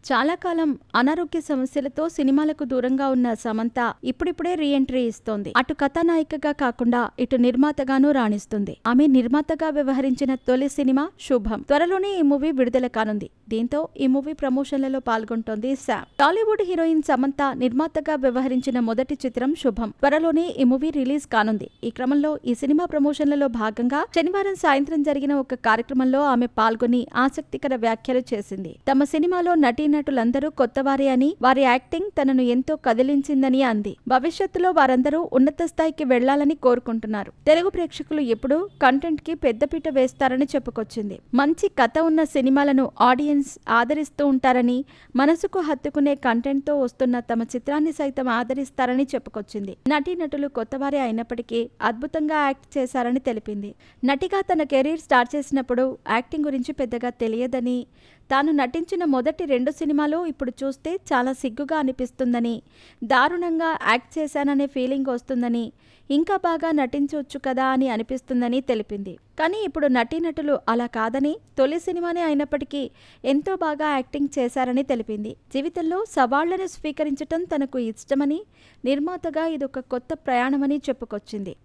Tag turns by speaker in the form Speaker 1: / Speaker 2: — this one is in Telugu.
Speaker 1: చాలా కాలం అనారోగ్య సమస్యలతో సినిమాలకు దూరంగా ఉన్న సమంత ఇప్పుడిప్పుడే రీ ఎంట్రీ ఇస్తోంది. అటు కథానాయికగా కాకుండా ఇటు నిర్మాతగానూ రాణిస్తుంది. ఆమె నిర్మాతగా వ్యవహరించిన తొలి సినిమా శుభం. త్వరలోనే ఈ మూవీ విడుదల కానుంది. దీంతో ఈ మూవీ ప్రమోషన్లలో పాల్గొంటోంది శామ్. టాలీవుడ్ హీరోయిన్ సమంత నిర్మాతగా వ్యవహరించిన మొదటి చిత్రం శుభం. త్వరలోనే ఈ మూవీ రిలీజ్ కానుంది. ఈ క్రమంలో ఈ సినిమా ప్రమోషన్లలో భాగంగా శనివారం సాయంత్రం జరిగిన ఒక కార్యక్రమంలో ఆమె పాల్గొని ఆసక్తికర వ్యాఖ్యలు చేసింది. తమ సినిమాలో నటీనటులందరూ కొత్తవారే అని, వారి యాక్టింగ్ తనను ఎంతో కదిలించిందని అంది. భవిష్యత్తులో వారందరూ ఉన్నత స్థాయికి వెళ్లాలని కోరుకుంటున్నారు. తెలుగు ప్రేక్షకులు ఎప్పుడూ కంటెంట్ కి పెద్దపీట వేస్తారని చెప్పుకొచ్చింది. మంచి కథ ఉన్న సినిమాలను ఆడియన్స్ ఆదరిస్తూ ఉంటారని, మనసుకు హత్తుకునే కంటెంట్ తో వస్తున్న తమ చిత్రాన్ని సైతం ఆదరిస్తారని చెప్పుకొచ్చింది. నటీనటులు కొత్తవారే అయినప్పటికీ అద్భుతంగా యాక్ట్ చేశారని తెలిపింది. నటిగా తన కెరీర్ స్టార్ట్ చేసినప్పుడు యాక్టింగ్ గురించి పెద్దగా తెలియదని, తాను నటించిన మొదటి 2 సినిమాలు ఇప్పుడు చూస్తే చాలా సిగ్గుగా అనిపిస్తుందని, దారుణంగా యాక్ట్ చేశాననే ఫీలింగ్ వస్తుందని, ఇంకా బాగా నటించవచ్చు కదా అని అనిపిస్తుందని తెలిపింది. కానీ ఇప్పుడు నటీనటులు అలా కాదని, తొలి సినిమానే అయినప్పటికీ ఎంతో బాగా యాక్టింగ్ చేశారని తెలిపింది. జీవితంలో సవాళ్లను స్వీకరించటం తనకు ఇష్టమని, నిర్మాతగా ఇదొక కొత్త ప్రయాణమని చెప్పుకొచ్చింది.